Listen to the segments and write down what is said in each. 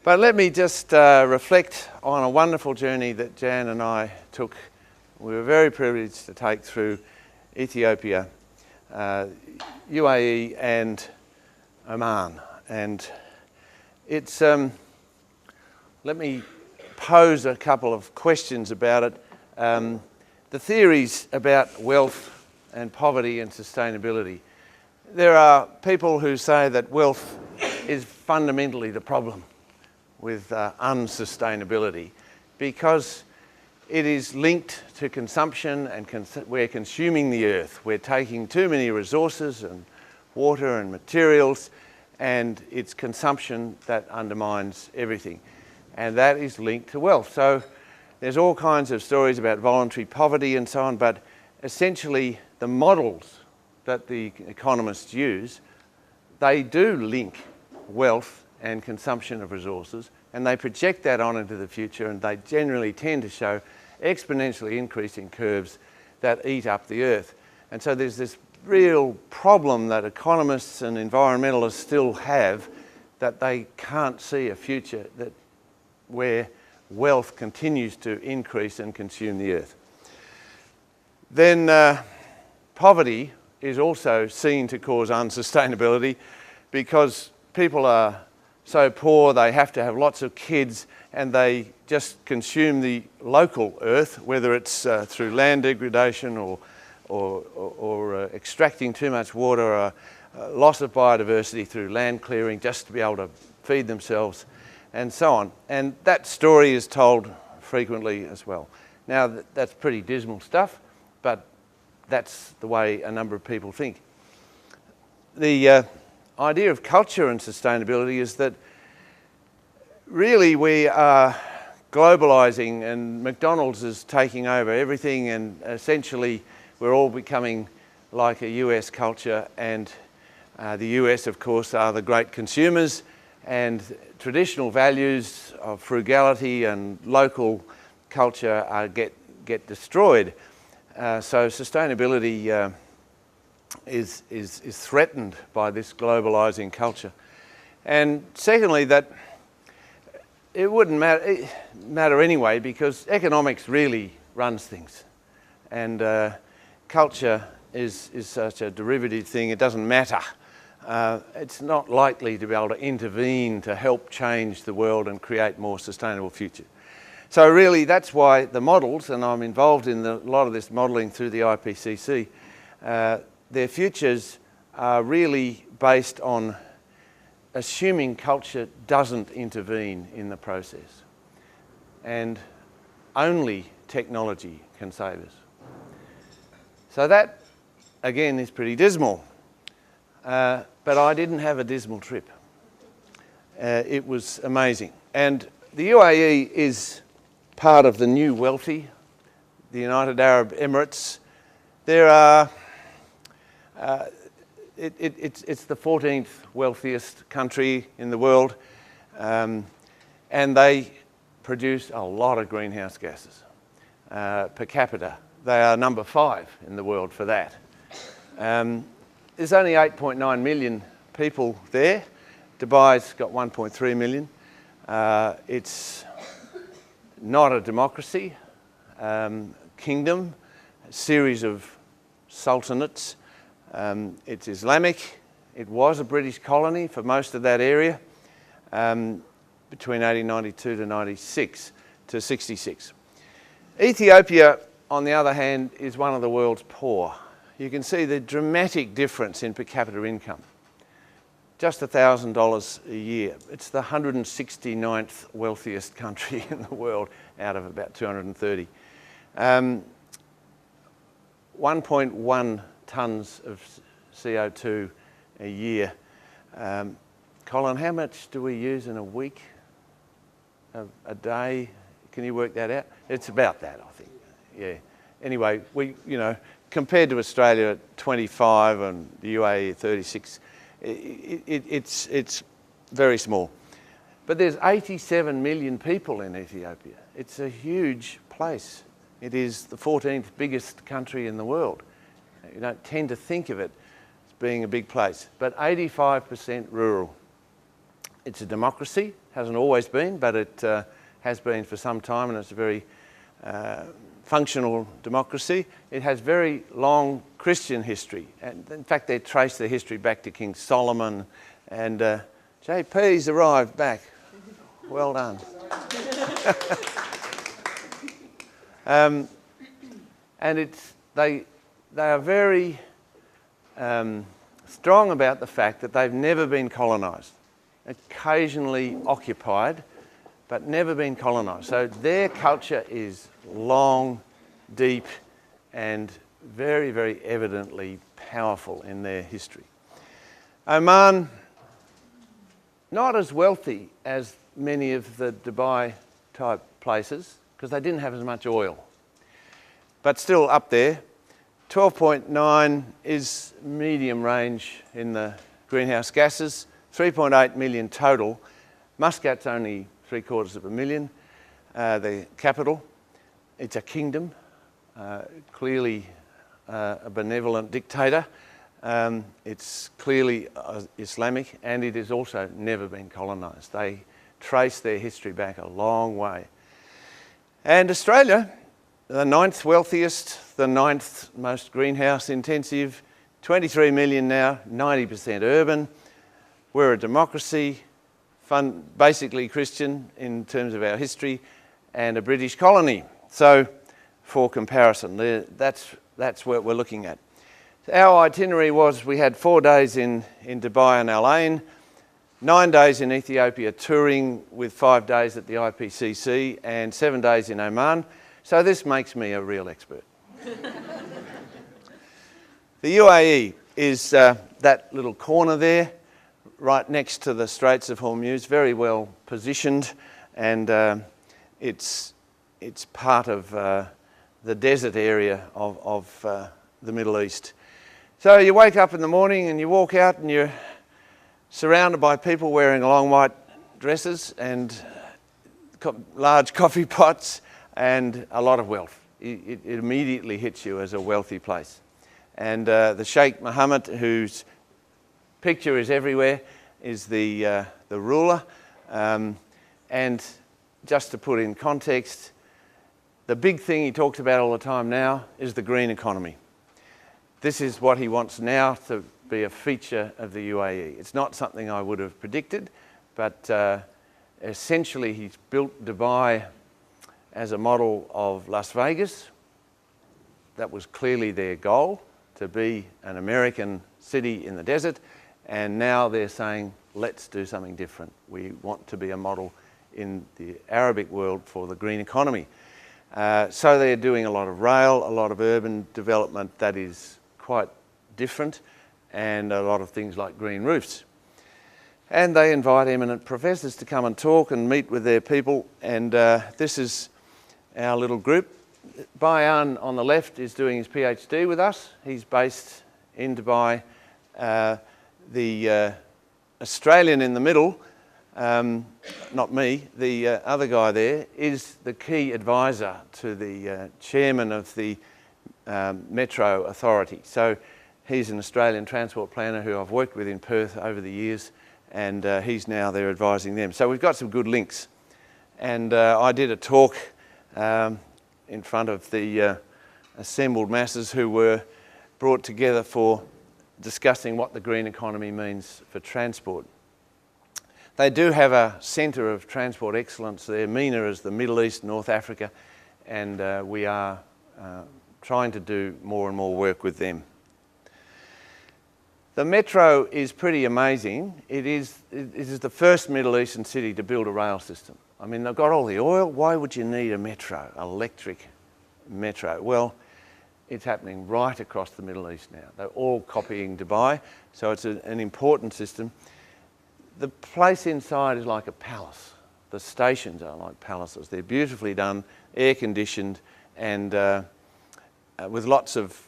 But let me just reflect on a wonderful journey that Jan and I took. We were very privileged to take through Ethiopia, UAE and Oman. And it's, let me pose a couple of questions about it. The theories about wealth and poverty and sustainability. There are people who say that wealth is fundamentally the problem with unsustainability because it is linked to consumption and we're consuming the earth. We're taking too many resources and water and materials, and it's consumption that undermines everything. And that is linked to wealth. So there's all kinds of stories about voluntary poverty and so on, but essentially the models that the economists use, they do link wealth and consumption of resources, and they project that on into the future, and they generally tend to show exponentially increasing curves that eat up the earth. And so there's this real problem that economists and environmentalists still have, that they can't see a future where wealth continues to increase and consume the earth. Then poverty is also seen to cause unsustainability because people are so poor they have to have lots of kids and they just consume the local earth, whether it's through land degradation or extracting too much water, or loss of biodiversity through land clearing just to be able to feed themselves and so on. And that story is told frequently as well. Now that's pretty dismal stuff, but that's the way a number of people think. The idea of culture and sustainability is that really we are globalising and McDonald's is taking over everything, and essentially we're all becoming like a US culture, and the US of course are the great consumers, and traditional values of frugality and local culture get destroyed. So sustainability is threatened by this globalising culture. And secondly, that it wouldn't matter anyway, because economics really runs things, and culture is such a derivative thing, it doesn't matter. It's not likely to be able to intervene to help change the world and create more sustainable future. So really that's why the models, and I'm involved in a lot of this modelling through the IPCC, their futures are really based on assuming culture doesn't intervene in the process. And only technology can save us. So that, again, is pretty dismal. But I didn't have a dismal trip. It was amazing. And the UAE is part of the new wealthy, the United Arab Emirates. There are, it's the 14th wealthiest country in the world, and they produce a lot of greenhouse gases per capita. They are number 5 in the world for that. There's only 8.9 million people there. Dubai's got 1.3 million. It's not a democracy, kingdom, a series of sultanates. It's Islamic. It was a British colony for most of that area between 1892 to 96 to 66. Ethiopia, on the other hand, is one of the world's poor. You can see the dramatic difference in per capita income. Just $1,000 a year. It's the 169th wealthiest country in the world out of about 230. 1.1 tonnes of CO2 a year. Colin, how much do we use in a week? A day? Can you work that out? It's about that, I think. Yeah. Anyway, compared to Australia at 25 and the UAE at 36, it's very small. But there's 87 million people in Ethiopia. It's a huge place. It is the 14th biggest country in the world. You don't tend to think of it as being a big place, but 85% rural. It's a democracy, hasn't always been, but it has been for some time, and it's a very functional democracy. It has very long Christian history, and in fact they trace their history back to King Solomon, and JP's arrived back. Well done. And they are very strong about the fact that they've never been colonised, occasionally occupied, but never been colonised. So their culture is long, deep, and very, very evidently powerful in their history. Oman, not as wealthy as many of the Dubai type places, because they didn't have as much oil, but still up there. 12.9 is medium range in the greenhouse gases, 3.8 million total. Muscat's only 750,000, the capital. It's a kingdom, clearly a benevolent dictator. It's clearly Islamic, and it has also never been colonised. They trace their history back a long way. And Australia, the 9th wealthiest, the 9th most greenhouse intensive, 23 million now, 90% urban. We're a democracy, basically Christian in terms of our history, and a British colony. So for comparison, that's what we're looking at. Our itinerary was, we had 4 days in Dubai and Al Ain, 9 days in Ethiopia touring with 5 days at the IPCC and 7 days in Oman. So this makes me a real expert. The UAE is that little corner there, right next to the Straits of Hormuz, very well positioned, and it's part of the desert area of the Middle East. So you wake up in the morning and you walk out and you're surrounded by people wearing long white dresses and large coffee pots and a lot of wealth. It immediately hits you as a wealthy place. And the Sheikh Mohammed, whose picture is everywhere, is the ruler. And just to put in context, the big thing he talks about all the time now is the green economy. This is what he wants now to be a feature of the UAE. It's not something I would have predicted, but essentially he's built Dubai as a model of Las Vegas. That was clearly their goal, to be an American city in the desert, and now they're saying, let's do something different. We want to be a model in the Arabic world for the green economy. So they're doing a lot of rail, a lot of urban development that is quite different, and a lot of things like green roofs. And they invite eminent professors to come and talk and meet with their people, and this is our little group. Bayan on the left is doing his PhD with us. He's based in Dubai. The Australian in the middle, not me, the other guy there, is the key advisor to the chairman of the Metro Authority. So he's an Australian transport planner who I've worked with in Perth over the years, and he's now there advising them. So we've got some good links. And I did a talk in front of the assembled masses who were brought together for discussing what the green economy means for transport. They do have a centre of transport excellence there. MENA is the Middle East, North Africa, and we are trying to do more and more work with them. The metro is pretty amazing. It is the first Middle Eastern city to build a rail system. I mean, they've got all the oil. Why would you need a metro, electric metro? Well, it's happening right across the Middle East now. They're all copying Dubai, so it's an important system. The place inside is like a palace. The stations are like palaces. They're beautifully done, air-conditioned, and with lots of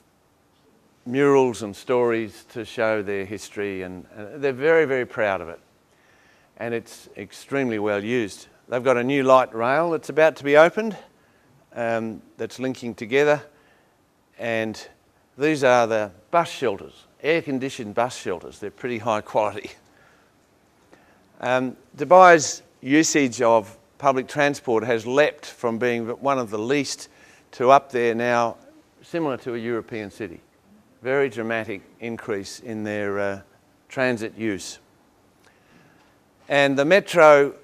murals and stories to show their history, and they're very, very proud of it. And it's extremely well used. They've got a new light rail that's about to be opened, that's linking together, and these are the bus shelters, air-conditioned bus shelters. They're pretty high quality. Dubai's usage of public transport has leapt from being one of the least to up there now, similar to a European city. Very dramatic increase in their transit use. And the metro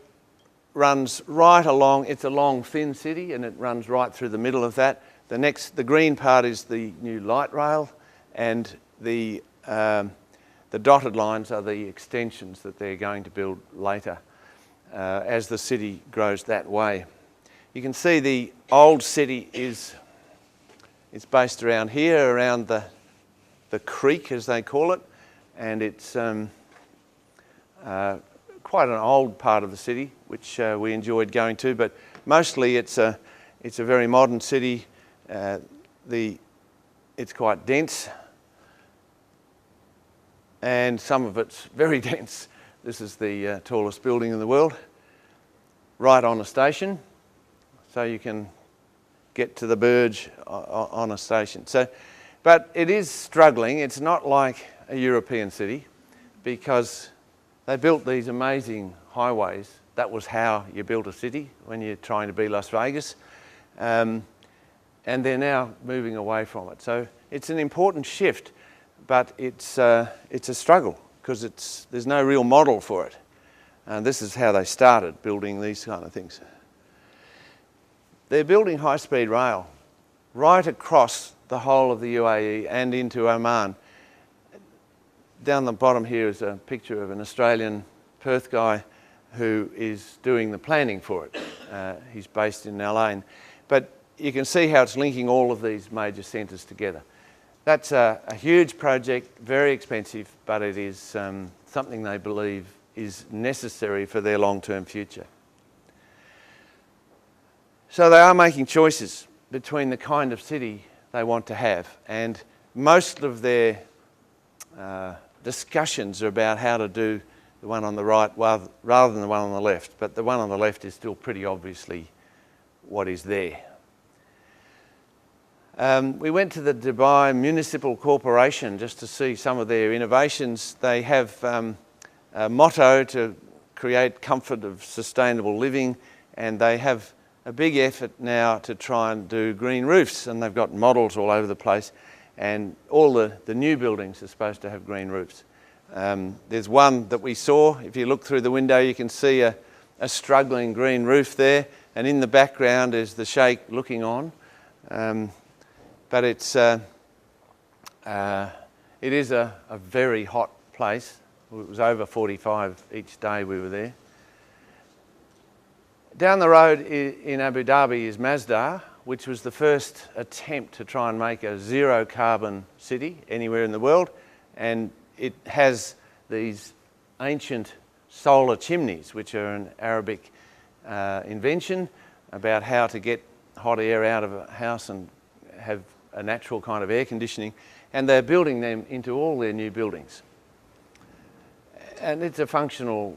runs right along, it's a long thin city and it runs right through the middle of that. The green part is the new light rail, and the dotted lines are the extensions that they're going to build later as the city grows that way. You can see the old city is based around here, around the creek as they call it, and it's quite an old part of the city which we enjoyed going to, but mostly it's a very modern city. It's quite dense, and some of it's very dense. This is the tallest building in the world, right on a station, so you can get to the Burj on a station. But it is struggling. It's not like a European city because they built these amazing highways. That was how you built a city when you're trying to be Las Vegas. And they're now moving away from it. So it's an important shift, but it's a struggle because there's no real model for it. And this is how they started building these kind of things. They're building high-speed rail right across the whole of the UAE and into Oman. Down the bottom here is a picture of an Australian Perth guy who is doing the planning for it. He's based in LA. But you can see how it's linking all of these major centres together. That's a huge project, very expensive, but it is something they believe is necessary for their long-term future. So they are making choices between the kind of city they want to have, and most of their discussions are about how to do the one on the right rather than the one on the left, but the one on the left is still pretty obviously what is there. We went to the Dubai Municipal Corporation just to see some of their innovations. They have a motto to create comfort of sustainable living, and they have a big effort now to try and do green roofs, and they've got models all over the place, and all the new buildings are supposed to have green roofs. There's one that we saw. If you look through the window, you can see a struggling green roof there, and in the background is the Sheikh looking on. But it is a very hot place. It was over 45 each day we were there. Down the road in Abu Dhabi is Masdar, which was the first attempt to try and make a zero carbon city anywhere in the world. And it has these ancient solar chimneys, which are an Arabic invention about how to get hot air out of a house and have a natural kind of air conditioning. And they're building them into all their new buildings. And it's a functional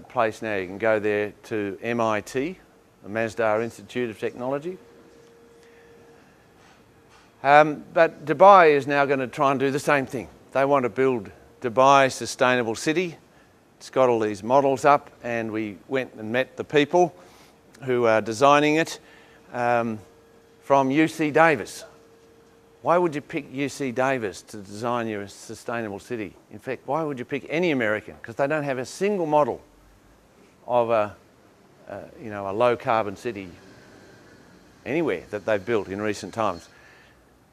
place now. You can go there to MIT, the Masdar Institute of Technology. But Dubai is now going to try and do the same thing. They want to build Dubai Sustainable City. It's got all these models up, and we went and met the people who are designing it from UC Davis. Why would you pick UC Davis to design your sustainable city? In fact, why would you pick any American? Because they don't have a single model of a low carbon city anywhere that they've built in recent times.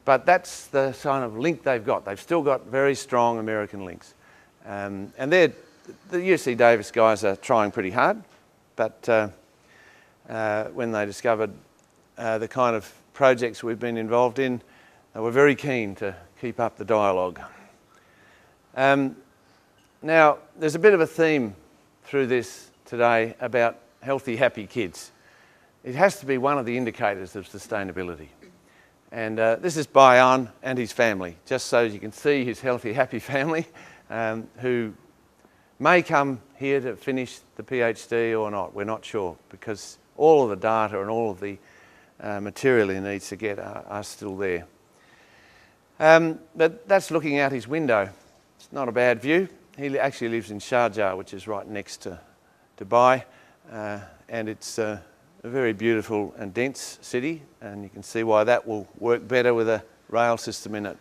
But that's the kind of link they've got. They've still got very strong American links. And the UC Davis guys are trying pretty hard, but when they discovered the kind of projects we've been involved in, they were very keen to keep up the dialogue. Now, there's a bit of a theme through this today about healthy, happy kids. It has to be one of the indicators of sustainability. And this is Bayan and his family, just so you can see his healthy, happy family, who may come here to finish the PhD or not. We're not sure, because all of the data and all of the material he needs to get are still there. But that's looking out his window. It's not a bad view. He actually lives in Sharjah, which is right next to Dubai, and it's a very beautiful and dense city, and you can see why that will work better with a rail system in it.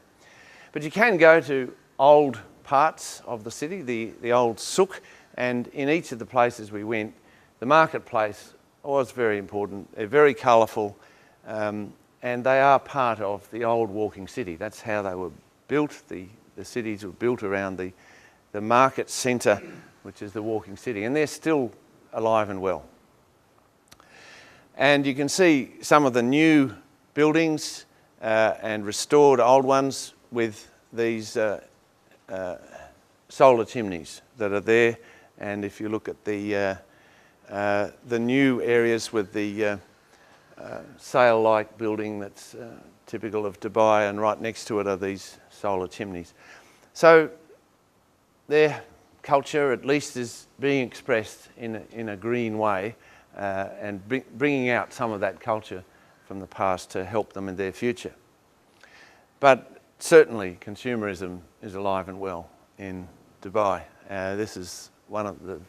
But you can go to old parts of the city, the old souk, and in each of the places we went, the marketplace was very important. They're very colourful, and they are part of the old walking city. That's how they were built. The cities were built around the market centre, which is the walking city, and they're still alive and well. And you can see some of the new buildings and restored old ones with these solar chimneys that are there. And if you look at the new areas with the sail-like building that's typical of Dubai, and right next to it are these solar chimneys. So their culture at least is being expressed in a green way, and bringing out some of that culture from the past to help them in their future. But certainly consumerism is alive and well in Dubai. This is one of the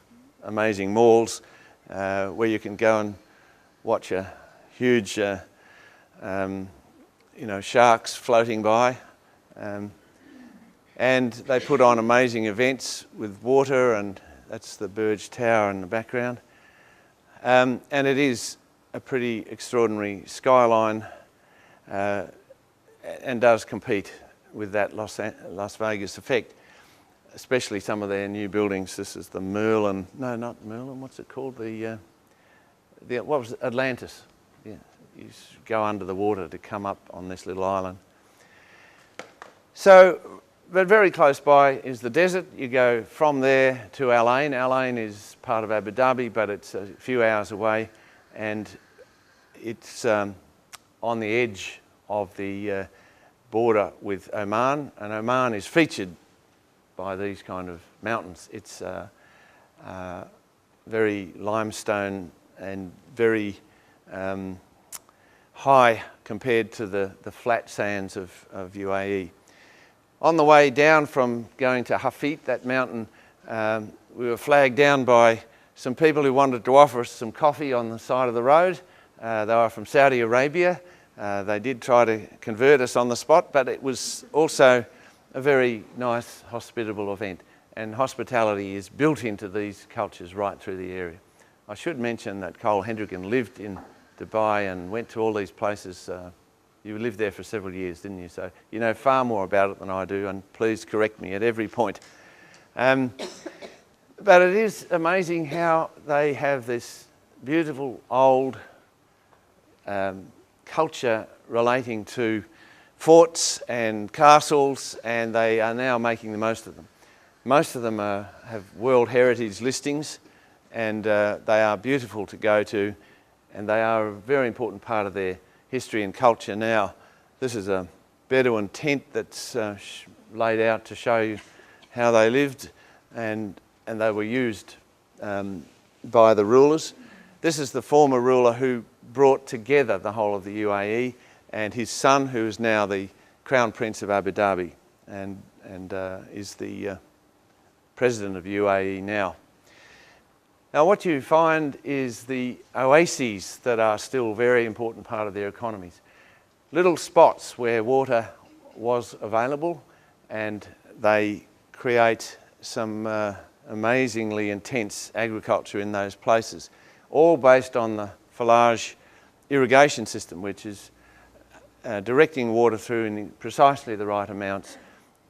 amazing malls where you can go and watch a huge sharks floating by, and they put on amazing events with water, and that's the Burj Tower in the background. And it is a pretty extraordinary skyline, and does compete with that Las Vegas effect, especially some of their new buildings. This is the Merlin, no, not Merlin, what's it called? What was it? Atlantis. Yeah, you go under the water to come up on this little island. So, but very close by is the desert. You go from there to Al Ain. Al Ain is part of Abu Dhabi, but it's a few hours away, and it's on the edge of the border with Oman, and Oman is featured by these kind of mountains. It's very limestone and very high compared to the flat sands of UAE. On the way down from going to Hafit, that mountain, we were flagged down by some people who wanted to offer us some coffee on the side of the road. They were from Saudi Arabia. They did try to convert us on the spot, but it was also a very nice, hospitable event. And hospitality is built into these cultures right through the area. I should mention that Cole Hendricken lived in Dubai and went to all these places. You lived there for several years, didn't you? So you know far more about it than I do, and please correct me at every point. But it is amazing how they have this beautiful old culture relating to forts and castles, and they are now making the most of them. Most of them have World Heritage listings, and they are beautiful to go to, and they are a very important part of their history and culture now. This is a Bedouin tent that's laid out to show you how they lived, and they were used by the rulers. This is the former ruler who brought together the whole of the UAE, and his son, who is now the Crown Prince of Abu Dhabi and is the president of UAE now. Now what you find is the oases that are still a very important part of their economies. Little spots where water was available, and they create some amazingly intense agriculture in those places, all based on the Falaj irrigation system, which is directing water through in precisely the right amounts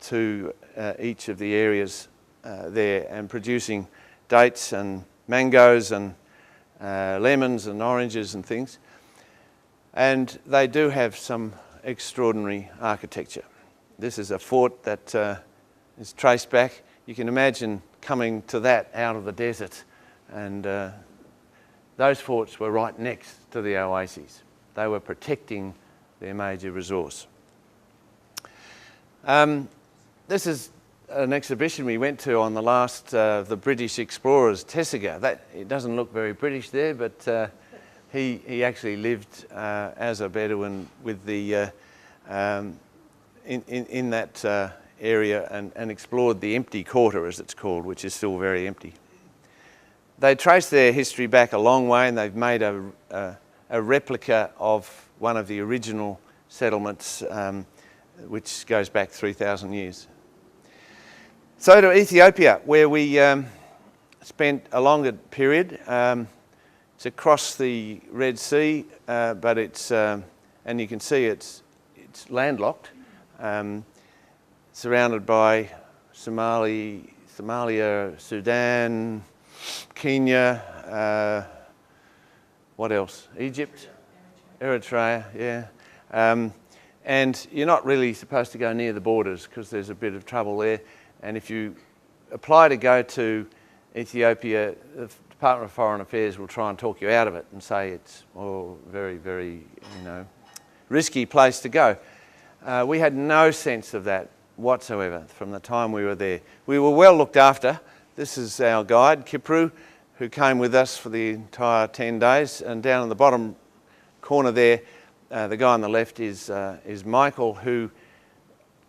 to each of the areas there, and producing dates and mangoes and lemons and oranges and things. And they do have some extraordinary architecture. This is a fort that is traced back. You can imagine coming to that out of the desert, and those forts were right next to the oases. They were protecting their major resource. This is an exhibition we went to on the last of the British explorers, Tessiger. It doesn't look very British there, but he actually lived as a Bedouin with the in that area, and explored the empty quarter, as it's called, which is still very empty. they trace their history back a long way, and they've made a replica of one of the original settlements, which goes back 3,000 years. So to Ethiopia, where we spent a longer period. It's across the Red Sea, but it's, and you can see it's landlocked, surrounded by Somalia, Sudan, Kenya, what else? Egypt, Eritrea, yeah. And you're not really supposed to go near the borders because there's a bit of trouble there. And if you apply to go to Ethiopia, the Department of Foreign Affairs will try and talk you out of it and say it's very, very, risky place to go. We had no sense of that whatsoever from the time we were there. We were well looked after. This is our guide, Kipru, who came with us for the entire 10 days. And down in the bottom corner there, the guy on the left is Michael, who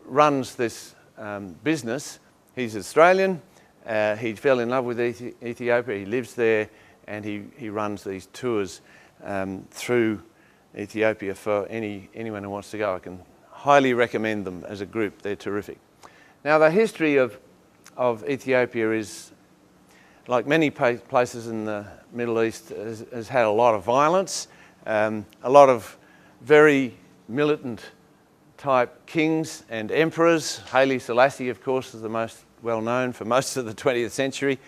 runs this business. He's Australian. He fell in love with Ethiopia. He lives there, and he runs these tours through Ethiopia for anyone who wants to go. I can highly recommend them as a group. They're terrific. Now, the history of Ethiopia is, like many places in the Middle East, has had a lot of violence, a lot of very militant type kings and emperors. Haile Selassie, of course, is the most well known for most of the 20th century.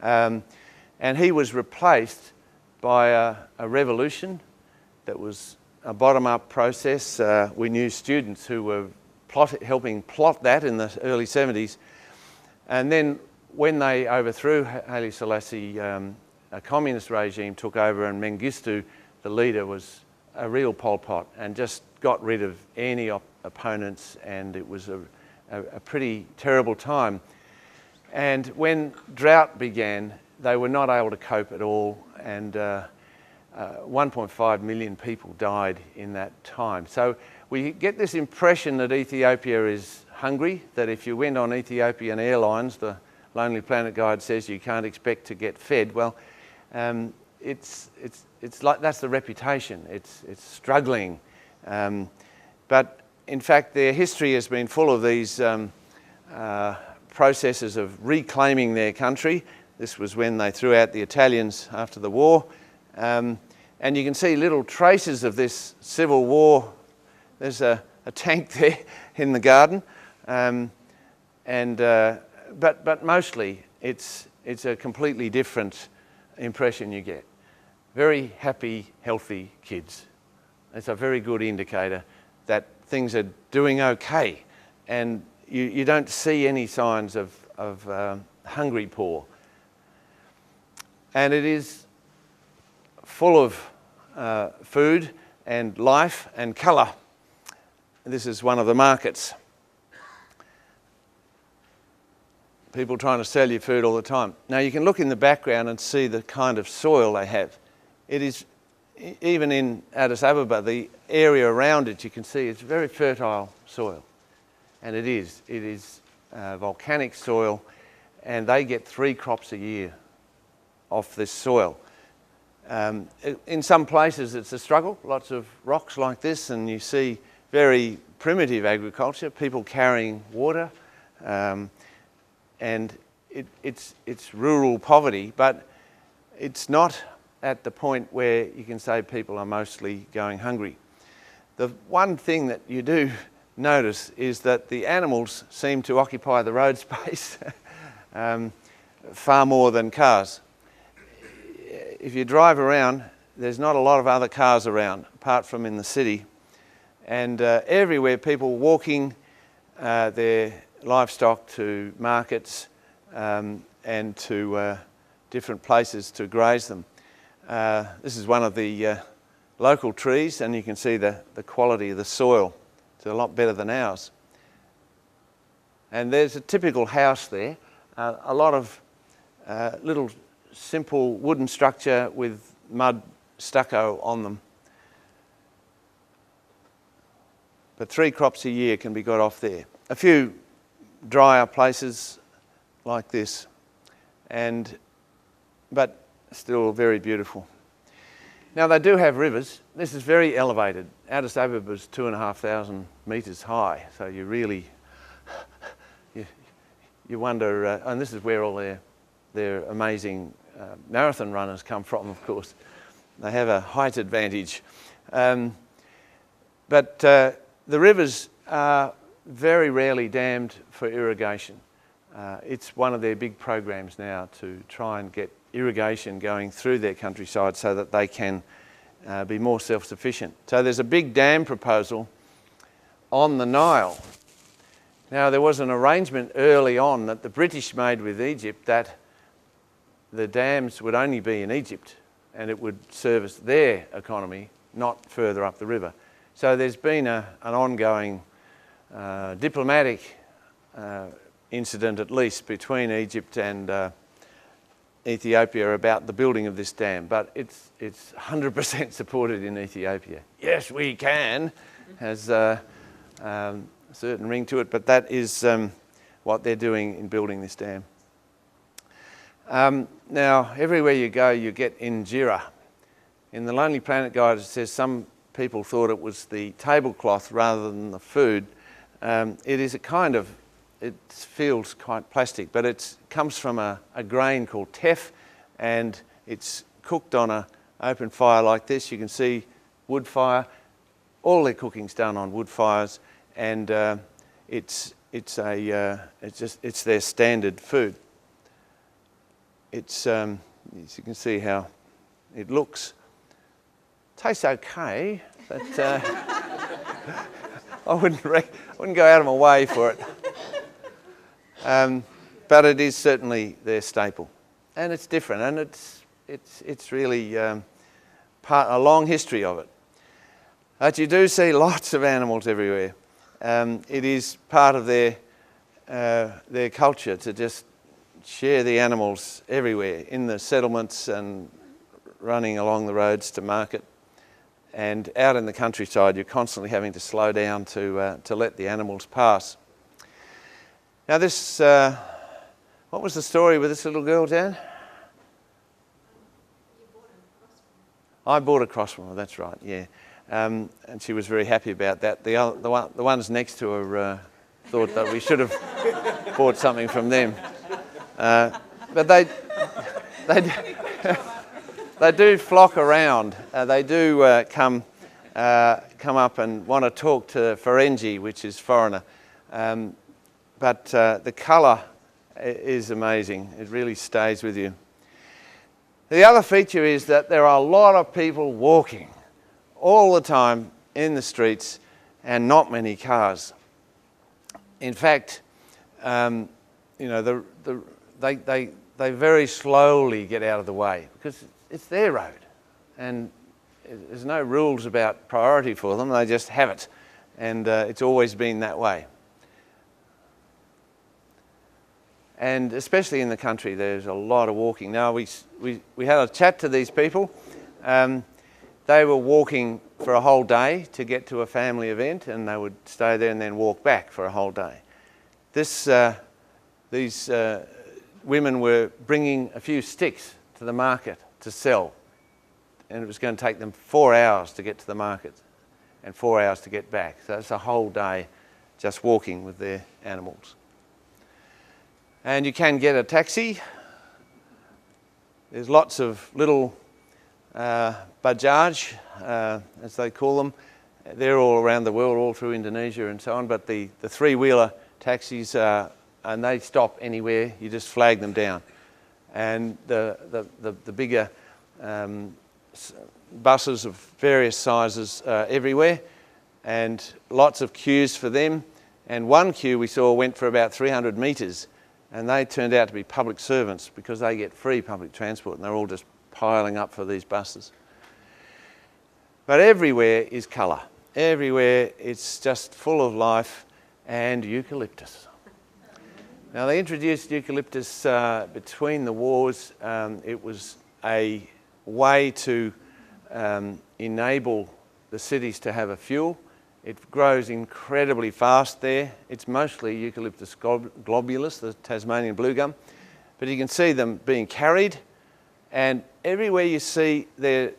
And he was replaced by a revolution that was a bottom-up process. We knew students who were helping plot that in the early 70s. And then when they overthrew Haile Selassie, a communist regime took over, and Mengistu, the leader, was a real Pol Pot and just got rid of any opponents, and it was a pretty terrible time. And when drought began, they were not able to cope at all, and 1.5 million people died in that time. So we get this impression that Ethiopia is hungry, that if you went on Ethiopian Airlines, the Lonely Planet guide says you can't expect to get fed. Well, it's like that's the reputation. It's struggling. But in fact, their history has been full of these processes of reclaiming their country. This was when they threw out the Italians after the war. And you can see little traces of this civil war. There's a tank there in the garden. But mostly it's a completely different impression you get. Very happy, healthy kids. It's a very good indicator that things are doing okay, and you don't see any signs of hungry poor. And it is full of food and life and colour. This is one of the markets. People trying to sell you food all the time. Now you can look in the background and see the kind of soil they have. It is, even in Addis Ababa, the area around it, you can see it's very fertile soil. And it is volcanic soil, and they get 3 crops a year off this soil. In some places it's a struggle, lots of rocks like this, and you see very primitive agriculture, people carrying water, and it's rural poverty, but it's not at the point where you can say people are mostly going hungry. The one thing that you do notice is that the animals seem to occupy the road space far more than cars. If you drive around, there's not a lot of other cars around, apart from in the city. And everywhere people walking their livestock to markets and to different places to graze them. This is one of the local trees, and you can see the quality of the soil. It's a lot better than ours. And there's a typical house there, a lot of little simple wooden structure with mud stucco on them. But 3 crops a year can be got off there. A few drier places like this. But still very beautiful. Now they do have rivers. This is very elevated. Addis Ababa is 2,500 metres high, so you really, you wonder, and this is where all their amazing marathon runners come from, of course. They have a height advantage. But the rivers are very rarely dammed for irrigation. It's one of their big programs now to try and get irrigation going through their countryside so that they can be more self-sufficient. So there's a big dam proposal on the Nile. Now there was an arrangement early on that the British made with Egypt that the dams would only be in Egypt and it would service their economy, not further up the river. So there's been an ongoing diplomatic incident, at least, between Egypt and Ethiopia about the building of this dam, but it's 100% supported in Ethiopia. Yes, we can, has a certain ring to it, but that is what they're doing in building this dam. Now, everywhere you go, you get injera. In the Lonely Planet Guide, it says some people thought it was the tablecloth rather than the food. It is a kind of, it feels quite plastic, but it comes from a grain called teff, and it's cooked on an open fire like this. You can see wood fire. All their cooking's done on wood fires, and it's their standard food. It's as you can see how it looks. Tastes okay, but I wouldn't go out of my way for it. But it is certainly their staple, and it's different, and it's really a long history of it. But you do see lots of animals everywhere. It is part of their culture to just share the animals everywhere, in the settlements and running along the roads to market. And out in the countryside, you're constantly having to slow down to let the animals pass. Now this, what was the story with this little girl, Jan? I bought a cross from her, that's right, yeah. And she was very happy about that. The ones next to her thought that we should have bought something from them. But they do flock around. They do come up and want to talk to Ferengi, which is foreigner. But the colour is amazing. It really stays with you. The other feature is that there are a lot of people walking all the time in the streets and not many cars. In fact, you know, they very slowly get out of the way because it's their road, and there's no rules about priority for them. They just have it, and it's always been that way. And especially in the country, there's a lot of walking. Now, we had a chat to these people. They were walking for a whole day to get to a family event, and they would stay there and then walk back for a whole day. These women were bringing a few sticks to the market to sell, and it was going to take them 4 hours to get to the market and 4 hours to get back. So it's a whole day just walking with their animals. And you can get a taxi. There's lots of little bajaj, as they call them. They're all around the world, all through Indonesia and so on. But the three-wheeler taxis, and they stop anywhere. You just flag them down. And the bigger buses of various sizes everywhere, and lots of queues for them. And one queue we saw went for about 300 metres. And they turned out to be public servants because they get free public transport, and they're all just piling up for these buses. But everywhere is colour. Everywhere it's just full of life, and eucalyptus. Now they introduced eucalyptus between the wars. It was a way to enable the cities to have a fuel. It grows incredibly fast there. It's mostly Eucalyptus globulus, the Tasmanian blue gum. But you can see them being carried, and everywhere you see, they're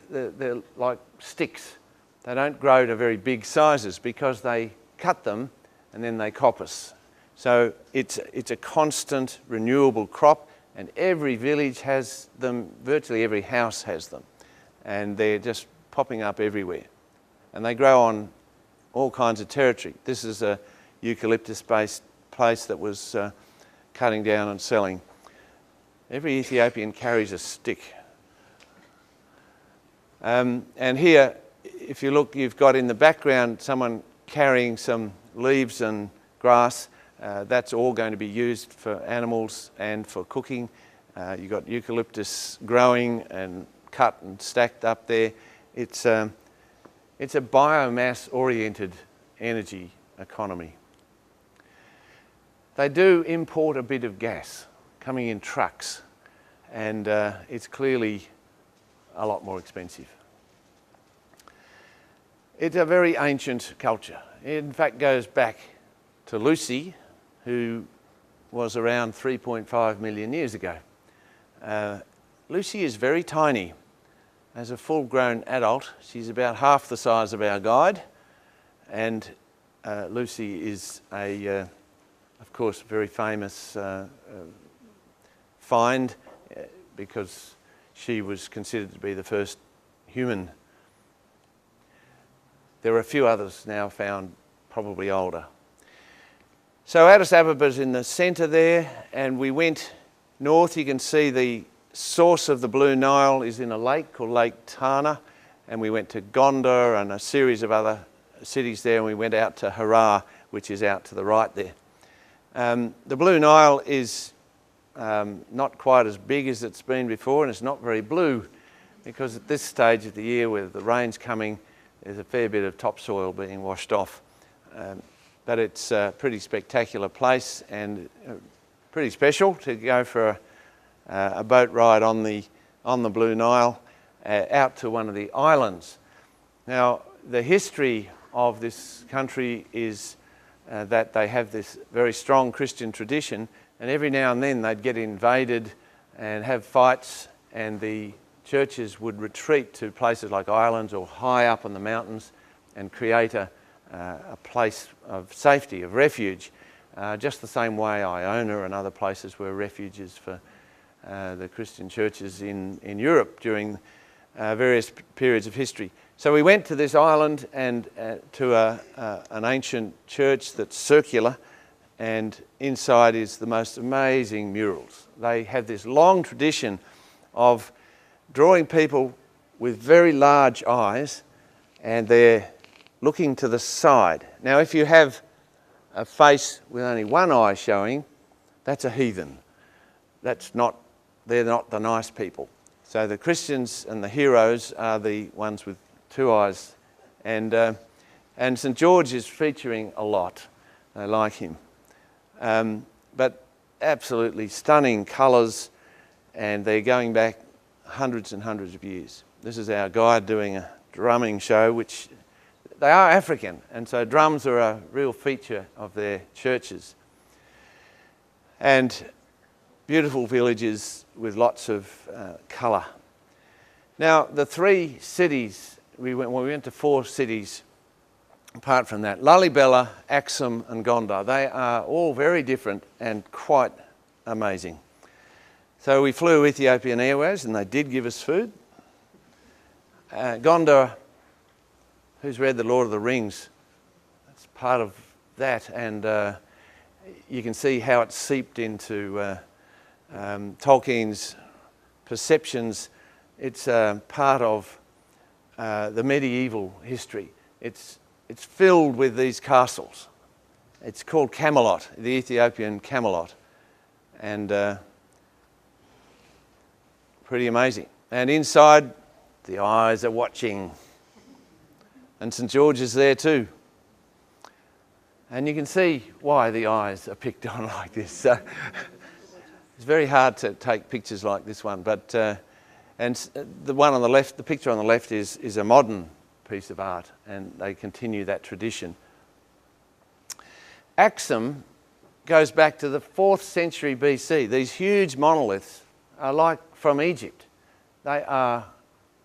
like sticks. They don't grow to very big sizes because they cut them and then they coppice. So it's a constant renewable crop, and every village has them, virtually every house has them, and they're just popping up everywhere. And they grow on all kinds of territory. This is a eucalyptus-based place that was cutting down and selling. Every Ethiopian carries a stick. And here, if you look, you've got in the background someone carrying some leaves and grass. That's all going to be used for animals and for cooking. You've got eucalyptus growing and cut and stacked up there. It's a biomass-oriented energy economy. They do import a bit of gas coming in trucks, and it's clearly a lot more expensive. It's a very ancient culture. It in fact goes back to Lucy, who was around 3.5 million years ago. Lucy is very tiny. As a full-grown adult, she's about half the size of our guide, and Lucy is of course, very famous find because she was considered to be the first human. There are a few others now found, probably older. So Addis Abeba's in the centre there, and we went north. You can see the source of the Blue Nile is in a lake called Lake Tana, and we went to Gondar and a series of other cities there, and we went out to Harar, which is out to the right there. The Blue Nile is not quite as big as it's been before, and it's not very blue because at this stage of the year where the rain's coming, there's a fair bit of topsoil being washed off. But it's a pretty spectacular place and pretty special to go for a boat ride on the Blue Nile out to one of the islands. Now, the history of this country is that they have this very strong Christian tradition, and every now and then they'd get invaded and have fights, and the churches would retreat to places like islands or high up in the mountains and create a place of safety, of refuge, just the same way Iona and other places were refuges for the Christian churches in Europe during various periods of history. So we went to this island and to an ancient church that's circular, and inside is the most amazing murals. They have this long tradition of drawing people with very large eyes, and they're looking to the side. Now, if you have a face with only one eye showing, that's a heathen. They're not the nice people. So the Christians and the heroes are the ones with two eyes, and St. George is featuring a lot. They like him. But absolutely stunning colours, and they're going back hundreds and hundreds of years. This is our guide doing a drumming show, which they are African, and so drums are a real feature of their churches. And beautiful villages with lots of colour. Now, the three cities, we went to 4 cities apart from that. Lalibela, Axum and Gondar. They are all very different and quite amazing. So we flew Ethiopian Airways, and they did give us food. Gondar, who's read The Lord of the Rings, that's part of that, and you can see how it seeped into Tolkien's perceptions. It's part of the medieval history. It's filled with these castles. It's called Camelot, the Ethiopian Camelot, and pretty amazing. And inside, the eyes are watching, and St. George is there too. And you can see why the eyes are picked on like this. So it's very hard to take pictures like this one, but and the one on the left, the picture on the left is a modern piece of art, and they continue that tradition. Axum goes back to the 4th century BC. These huge monoliths are like from Egypt. they are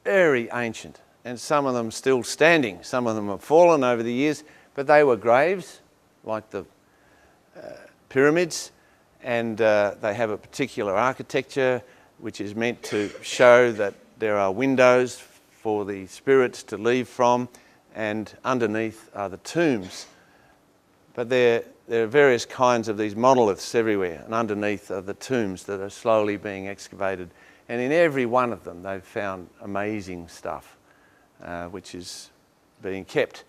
very ancient, and some of them still standing. Some of them have fallen over the years, but they were graves, like the pyramids, and they have a particular architecture which is meant to show that there are windows for the spirits to leave from, and underneath are the tombs. But there are various kinds of these monoliths everywhere, and underneath are the tombs that are slowly being excavated. And in every one of them, they've found amazing stuff, which is being kept.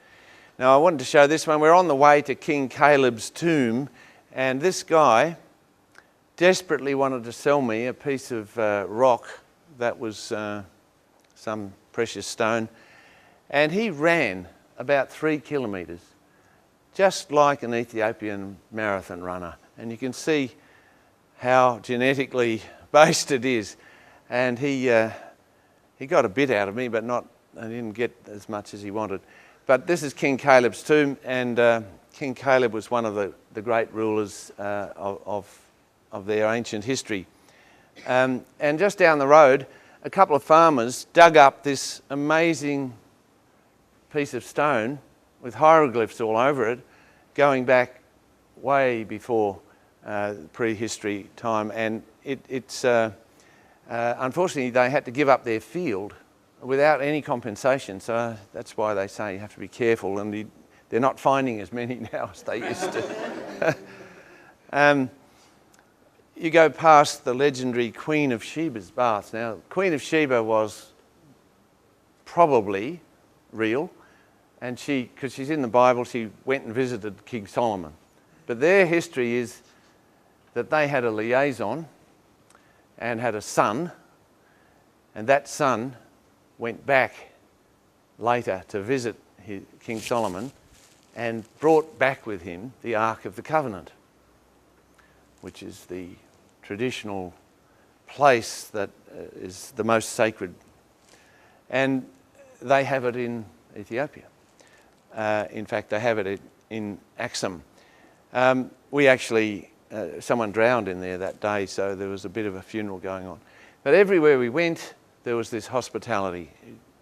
Now, I wanted to show this one. We're on the way to King Caleb's tomb, and this guy desperately wanted to sell me a piece of rock that was some precious stone, and he ran about 3 kilometres, just like an Ethiopian marathon runner. And you can see how genetically based it is. And he got a bit out of me, but I didn't get as much as he wanted. But this is King Caleb's tomb, and King Caleb was one of the great rulers of their ancient history. And just down the road, a couple of farmers dug up this amazing piece of stone with hieroglyphs all over it, going back way before prehistory time. And it's unfortunately, they had to give up their field without any compensation. So that's why they say you have to be careful, and they're not finding as many now as they used to. You go past the legendary Queen of Sheba's baths. Now, Queen of Sheba was probably real, and because she's in the Bible, she went and visited King Solomon. But their history is that they had a liaison and had a son, and that son went back later to visit King Solomon and brought back with him the Ark of the Covenant, which is the traditional place that is the most sacred. And they have it in Ethiopia. In fact, they have it in Axum. We actually, someone drowned in there that day, so there was a bit of a funeral going on. But everywhere we went, there was this hospitality.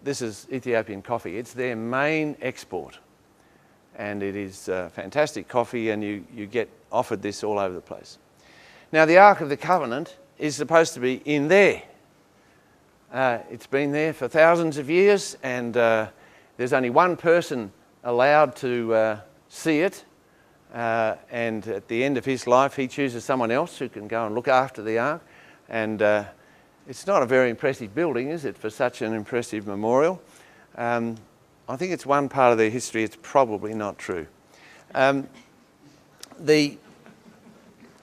This is Ethiopian coffee. It's their main export. And it is fantastic coffee, and you get offered this all over the place. Now, the Ark of the Covenant is supposed to be in there. It's been there for thousands of years, and there's only one person allowed to see it. And at the end of his life, he chooses someone else who can go and look after the Ark. And it's not a very impressive building, is it, for such an impressive memorial? I think it's one part of their history. It's probably not true.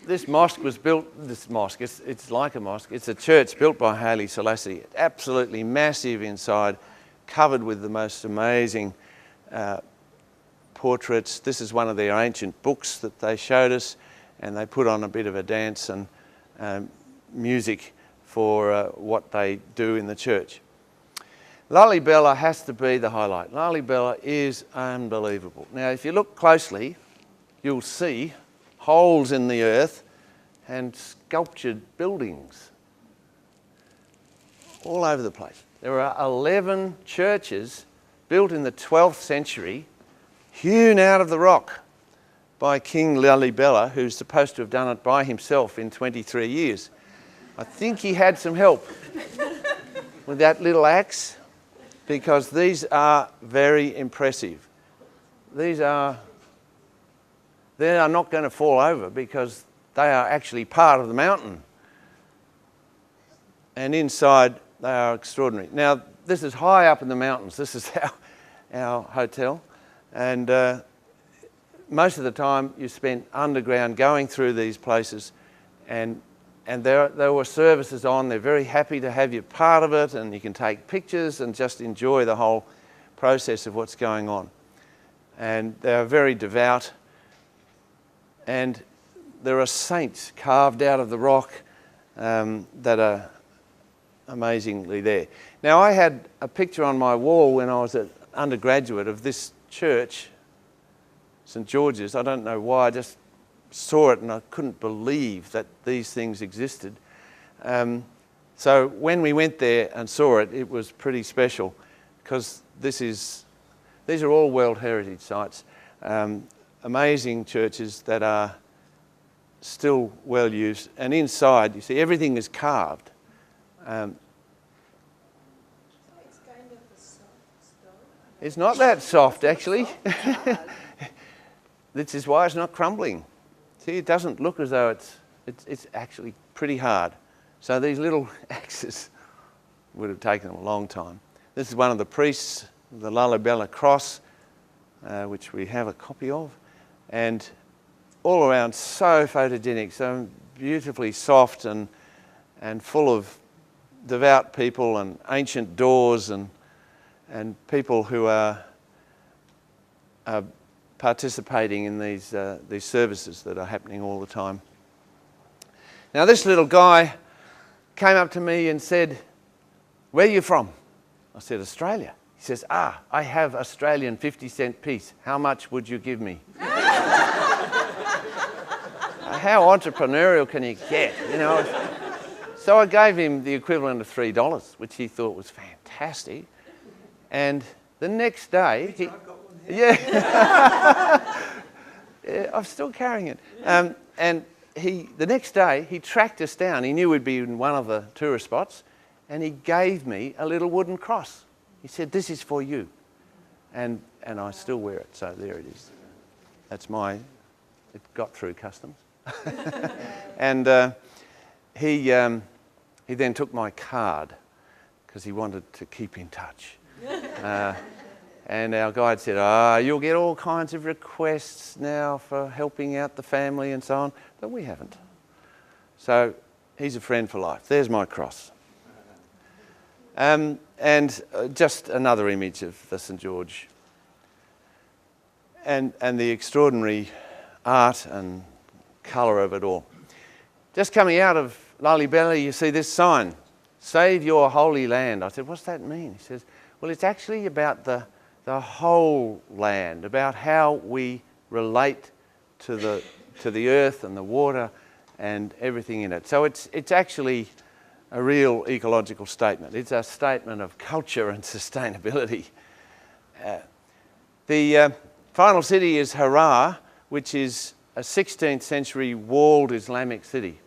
This mosque was built, it's like a mosque. It's a church built by Haile Selassie. Absolutely massive inside, covered with the most amazing portraits. This is one of their ancient books that they showed us, and they put on a bit of a dance and music for what they do in the church. Lalibela has to be the highlight. Lalibela is unbelievable. Now, if you look closely, you'll see holes in the earth and sculptured buildings all over the place. There are 11 churches built in the 12th century, hewn out of the rock by King Lalibela, who's supposed to have done it by himself in 23 years. I think he had some help with that little axe, because these are very impressive. They are not going to fall over because they are actually part of the mountain. And inside, they are extraordinary. Now, this is high up in the mountains. This is our hotel. And most of the time, you spent underground going through these places. And there were services on. They're very happy to have you part of it, and you can take pictures and just enjoy the whole process of what's going on. And they are very devout. And there are saints carved out of the rock that are amazingly there. Now, I had a picture on my wall when I was an undergraduate of this church, St. George's. I don't know why, I just saw it and I couldn't believe that these things existed. So when we went there and saw it, it was pretty special, because these are all World Heritage Sites. Amazing churches that are still well used. And inside, you see, everything is carved. It's not that soft, actually. This is why it's not crumbling. See, it doesn't look as though it's actually pretty hard. So these little axes would have taken them a long time. This is one of the priests, the Lalibela Cross, which we have a copy of. And all around, so photogenic, so beautifully soft and full of devout people and ancient doors and people who are participating in these services that are happening all the time. Now, this little guy came up to me and said, "Where are you from?" I said, "Australia." He says, "Ah, I have Australian 50-cent piece. How much would you give me?" How entrepreneurial can you get, you know? So I gave him the equivalent of $3, which he thought was fantastic. And the next day, yeah, I'm still carrying it. And the next day, he tracked us down. He knew we'd be in one of the tourist spots, and he gave me a little wooden cross. He said, "This is for you," and I still wear it. So there it is. That's it got through customs. And he then took my card because he wanted to keep in touch. And our guide said, "You'll get all kinds of requests now for helping out the family and so on," but we haven't. So he's a friend for life. There's my cross. And just another image of the St. George. And the extraordinary art and colour of it all. Just coming out of Lalibela, you see this sign, "Save your holy land." I said, "What's that mean?" He says, "Well, it's actually about the whole land, about how we relate to the earth and the water and everything in it." So it's actually a real ecological statement. It's a statement of culture and sustainability. The final city is Harar, which is a 16th century walled Islamic city.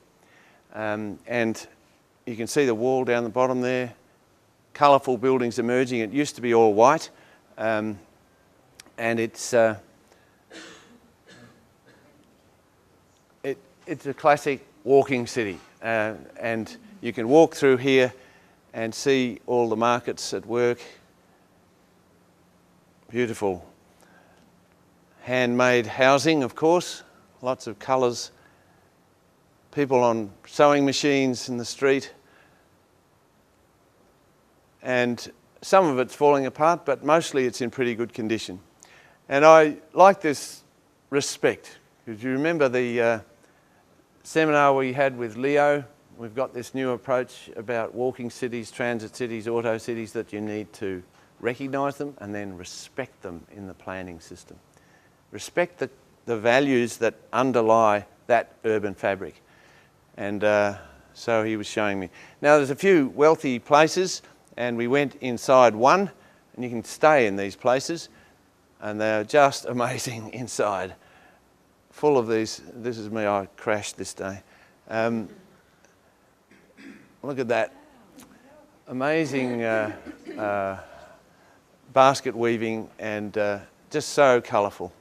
And you can see the wall down the bottom there, colourful buildings emerging. It used to be all white, and it's a classic walking city. And you can walk through here and see all the markets at work. Beautiful handmade housing, of course, lots of colours. People on sewing machines in the street. And some of it's falling apart, but mostly it's in pretty good condition. And I like this respect, because you remember the seminar we had with Leo. We've got this new approach about walking cities, transit cities, auto cities, that you need to recognise them and then respect them in the planning system. Respect the values that underlie that urban fabric. And so he was showing me. Now there's a few wealthy places, and we went inside one, and you can stay in these places, and they're just amazing inside. Full of these. This is me, I crashed this day. Look at that. Amazing basket weaving, and just so colourful.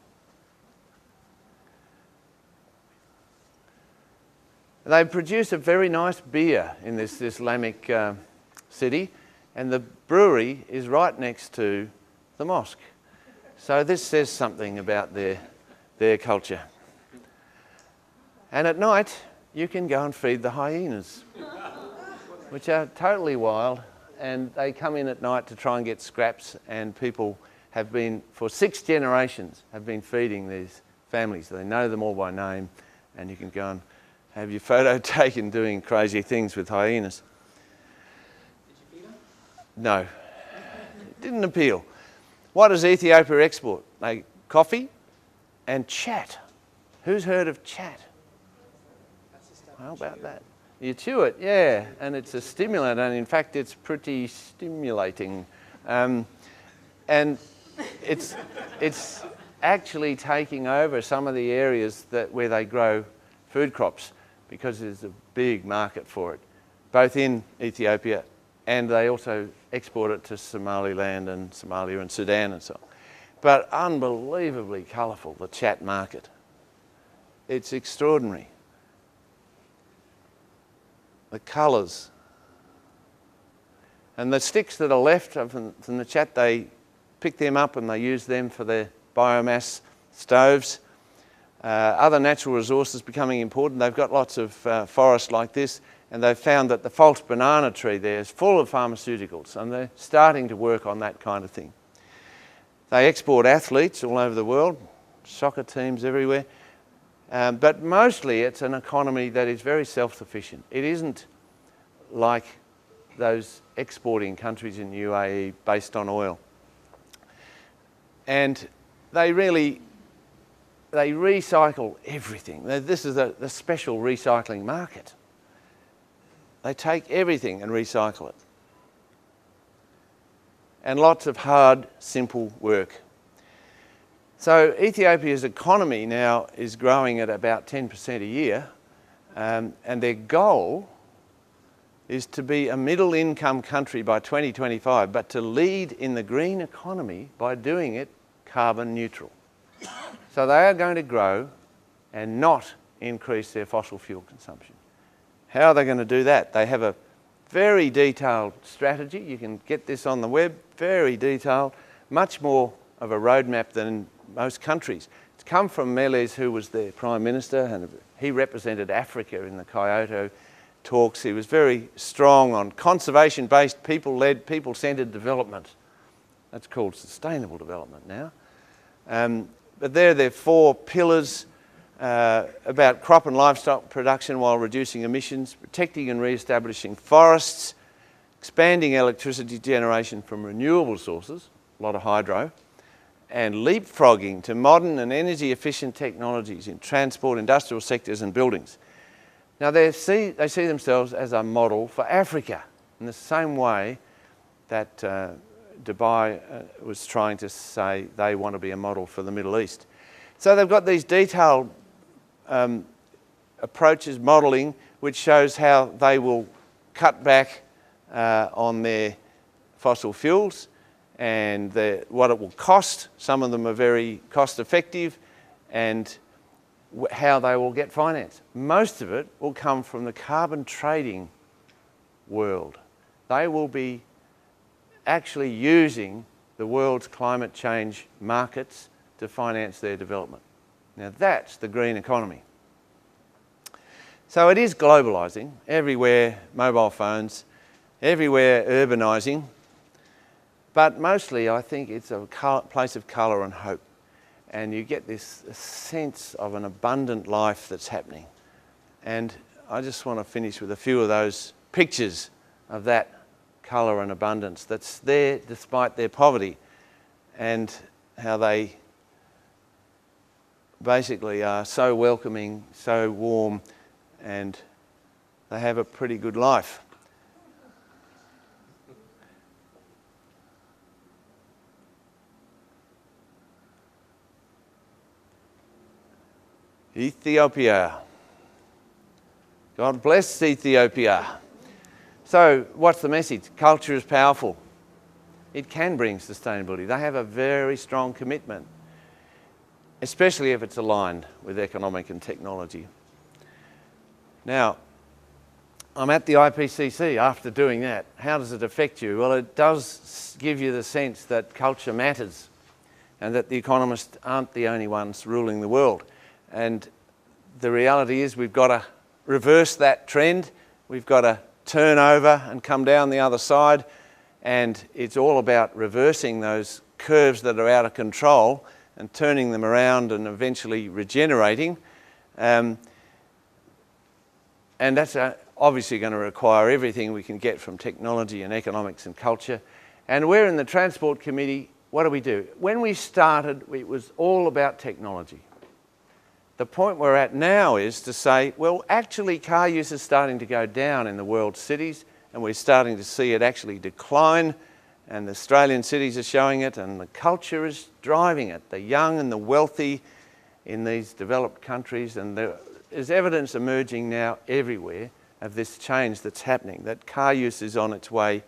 They produce a very nice beer in this Islamic city, and the brewery is right next to the mosque. So this says something about their culture. And at night, you can go and feed the hyenas, which are totally wild, and they come in at night to try and get scraps, and people have been, for 6 generations, have been feeding these families. They know them all by name, and you can go and have your photo taken doing crazy things with hyenas. Did you feed them? No, it didn't appeal. What does Ethiopia export? Coffee and chat. Who's heard of chat? How about that? You chew it, yeah, and it's a stimulant, and in fact it's pretty stimulating. And it's actually taking over some of the areas where they grow food crops, because there's a big market for it, both in Ethiopia, and they also export it to Somaliland and Somalia and Sudan and so on. But unbelievably colourful, the chat market. It's extraordinary. The colours. And the sticks that are left from the chat, they pick them up and they use them for their biomass stoves. Other natural resources becoming important. They've got lots of forests like this, and they've found that the false banana tree there is full of pharmaceuticals, and they're starting to work on that kind of thing. They export athletes all over the world, soccer teams everywhere. But mostly it's an economy that is very self-sufficient. It isn't like those exporting countries in UAE based on oil. And they recycle everything. This is a special recycling market. They take everything and recycle it. And lots of hard, simple work. So Ethiopia's economy now is growing at about 10% a year, and their goal is to be a middle-income country by 2025, but to lead in the green economy by doing it carbon neutral. So they are going to grow and not increase their fossil fuel consumption. How are they going to do that? They have a very detailed strategy. You can get this on the web, very detailed, much more of a roadmap than most countries. It's come from Meles, who was their Prime Minister, and he represented Africa in the Kyoto talks. He was very strong on conservation-based, people-led, people-centred development. That's called sustainable development now. But there are 4 pillars about crop and livestock production while reducing emissions, protecting and re-establishing forests, expanding electricity generation from renewable sources, a lot of hydro, and leapfrogging to modern and energy-efficient technologies in transport, industrial sectors and buildings. Now they see themselves as a model for Africa in the same way that Dubai was trying to say they want to be a model for the Middle East. So they've got these detailed approaches, modelling, which shows how they will cut back on their fossil fuels and what it will cost. Some of them are very cost effective, and how they will get finance. Most of it will come from the carbon trading world. They will be actually using the world's climate change markets to finance their development. Now that's the green economy. So it is globalising, everywhere mobile phones, everywhere urbanising, but mostly I think it's a place of colour and hope. And you get this sense of an abundant life that's happening. And I just want to finish with a few of those pictures of that colour and abundance that's there despite their poverty, and how they basically are so welcoming, so warm, and they have a pretty good life. Ethiopia. God bless Ethiopia. So what's the message? Culture is powerful. It can bring sustainability. They have a very strong commitment, especially if it's aligned with economic and technology. Now, I'm at the IPCC after doing that. How does it affect you? Well, it does give you the sense that culture matters and that the economists aren't the only ones ruling the world. And the reality is we've got to reverse that trend. We've got to turn over and come down the other side. And it's all about reversing those curves that are out of control and turning them around and eventually regenerating. And that's obviously going to require everything we can get from technology and economics and culture. And we're in the Transport Committee. What do? When we started, it was all about technology. the point we're at now is to say, well, actually car use is starting to go down in the world's cities, and we're starting to see it actually decline, and the Australian cities are showing it, and the culture is driving it, the young and the wealthy in these developed countries, and there is evidence emerging now everywhere of this change that's happening, that car use is on its way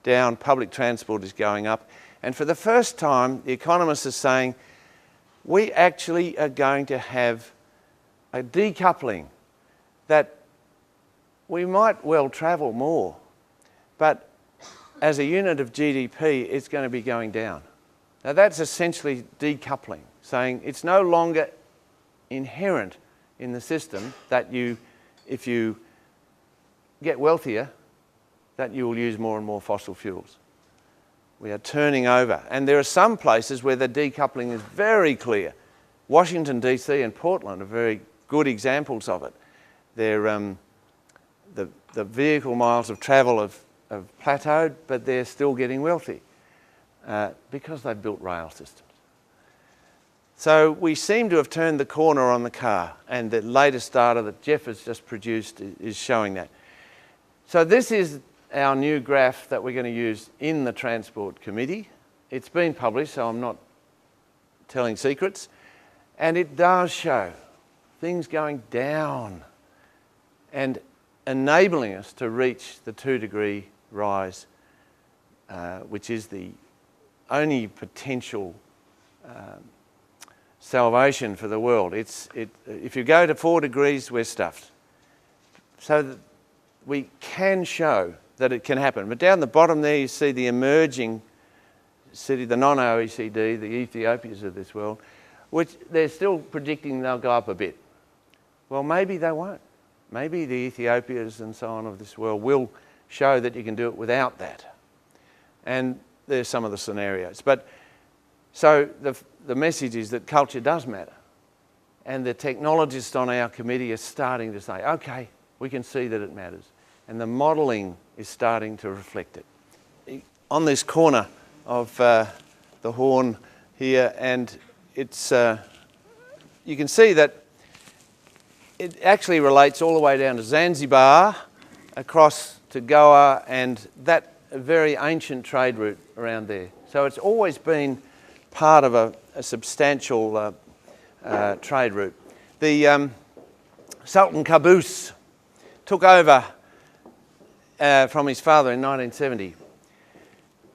down, public transport is going up, and for the first time, the economists are saying, we actually are going to have a decoupling, that we might well travel more, but as a unit of GDP, it's going to be going down. Now that's essentially decoupling, saying it's no longer inherent in the system that if you get wealthier, that you will use more and more fossil fuels. We are turning over, and there are some places where the decoupling is very clear. Washington DC and Portland are very good examples of it. They're, the vehicle miles of travel have plateaued, but they're still getting wealthy because they've built rail systems. So we seem to have turned the corner on the car, and the latest data that Jeff has just produced is showing that. So this is our new graph that we're going to use in the Transport Committee. It's been published, so I'm not telling secrets, and it does show things going down and enabling us to reach the 2-degree rise, which is the only potential salvation for the world. If you go to 4 degrees, we're stuffed. So that we can show that it can happen. But down the bottom there, you see the emerging city, the non-OECD, the Ethiopias of this world, which they're still predicting they'll go up a bit. Well, maybe they won't. Maybe the Ethiopias and so on of this world will show that you can do it without that. And there's some of the scenarios. But so the message is that culture does matter. And the technologists on our committee are starting to say, okay, we can see that it matters. And the modelling is starting to reflect it. On this corner of the Horn here, and it's, you can see that it actually relates all the way down to Zanzibar, across to Goa, and that very ancient trade route around there. So it's always been part of a substantial trade route. The Sultan Qaboos took over from his father in 1970.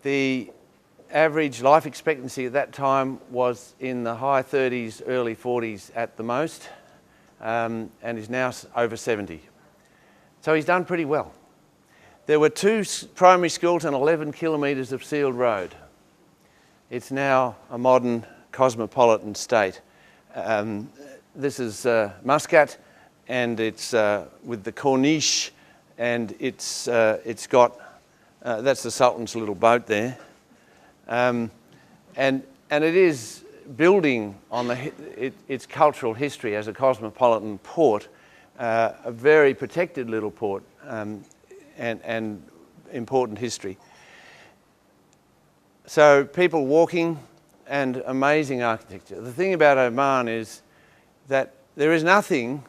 The average life expectancy at that time was in the high 30s, early 40s at the most, and is now over 70. So he's done pretty well. There were 2 primary schools and 11 kilometres of sealed road. It's now a modern cosmopolitan state. This is Muscat, and it's with the Corniche, and it's got, that's the Sultan's little boat there. And it is building on its cultural history as a cosmopolitan port, a very protected little port, and important history. So people walking and amazing architecture. The thing about Oman is that there is nothing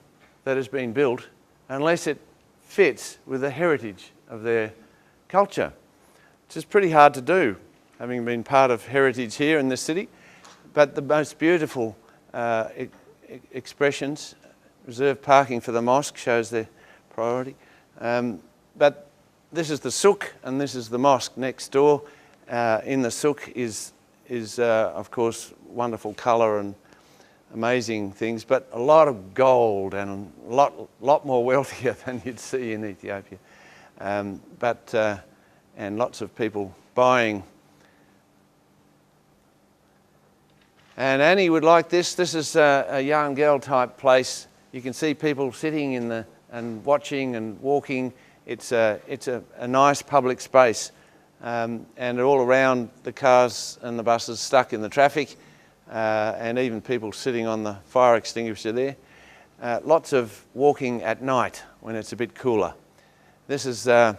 that has been built unless it fits with the heritage of their culture, which is pretty hard to do, having been part of heritage here in this city. But the most beautiful expressions, reserved parking for the mosque shows their priority. But this is the souk, and this is the mosque next door. In the souk is of course, wonderful colour and amazing things, but a lot of gold and a lot more wealthier than you'd see in Ethiopia. And lots of people buying. And Annie would like this. This is a young girl type place. You can see people sitting and watching and walking. It's a nice public space, and all around the cars and the buses stuck in the traffic, and even people sitting on the fire extinguisher there. Lots of walking at night when it's a bit cooler. This is a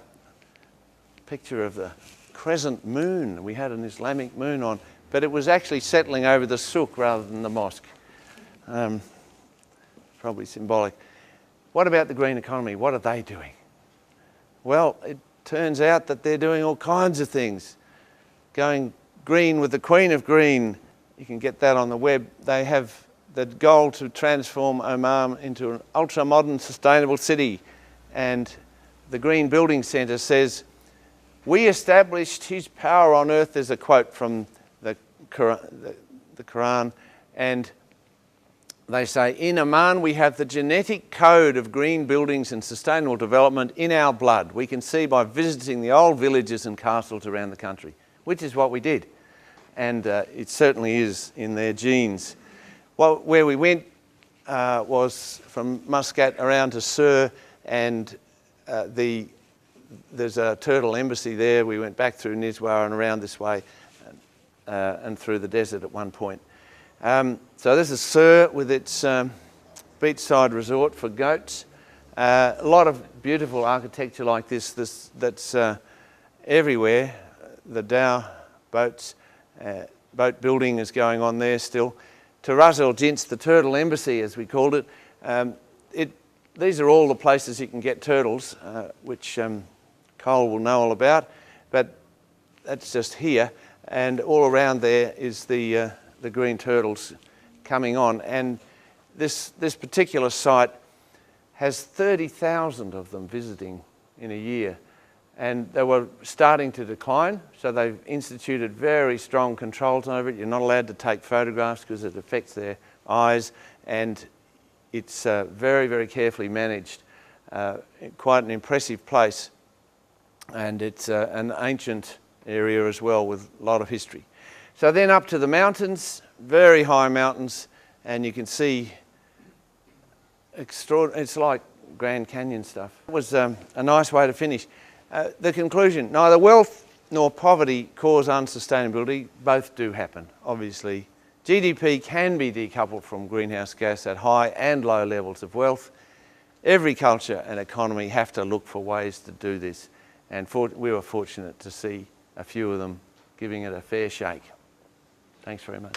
picture of the crescent moon. We had an Islamic moon on, but it was actually settling over the souk rather than the mosque. probably symbolic. What about the green economy? What are they doing? Well, it turns out that they're doing all kinds of things. Going green with the Queen of Green, you can get that on the web. They have the goal to transform Oman into an ultra-modern, sustainable city. And the Green Building Centre says, "We established his power on earth." There's a quote from the Quran, and they say, "In Oman we have the genetic code of green buildings and sustainable development in our blood. We can see by visiting the old villages and castles around the country," which is what we did. And it certainly is in their genes. Well, where we went was from Muscat around to Sur, and there's a turtle embassy there. We went back through Nizwa and around this way and through the desert at one point. So this is Sur with its beachside resort for goats. A lot of beautiful architecture like this that's everywhere. The dhow boats, boat building is going on there still. To Ras El Jins, the turtle embassy as we called it, these are all the places you can get turtles, which Cole will know all about, but that's just here. And all around there is the green turtles coming on. And this particular site has 30,000 of them visiting in a year. And they were starting to decline, so they've instituted very strong controls over it. You're not allowed to take photographs because it affects their eyes, and it's very, very carefully managed. Quite an impressive place, and it's an ancient area as well with a lot of history. So then up to the mountains, very high mountains, and you can see it's like Grand Canyon stuff. It was a nice way to finish. The conclusion, neither wealth nor poverty cause unsustainability. Both do happen, obviously. GDP can be decoupled from greenhouse gas at high and low levels of wealth. Every culture and economy have to look for ways to do this, and we were fortunate to see a few of them giving it a fair shake. Thanks very much.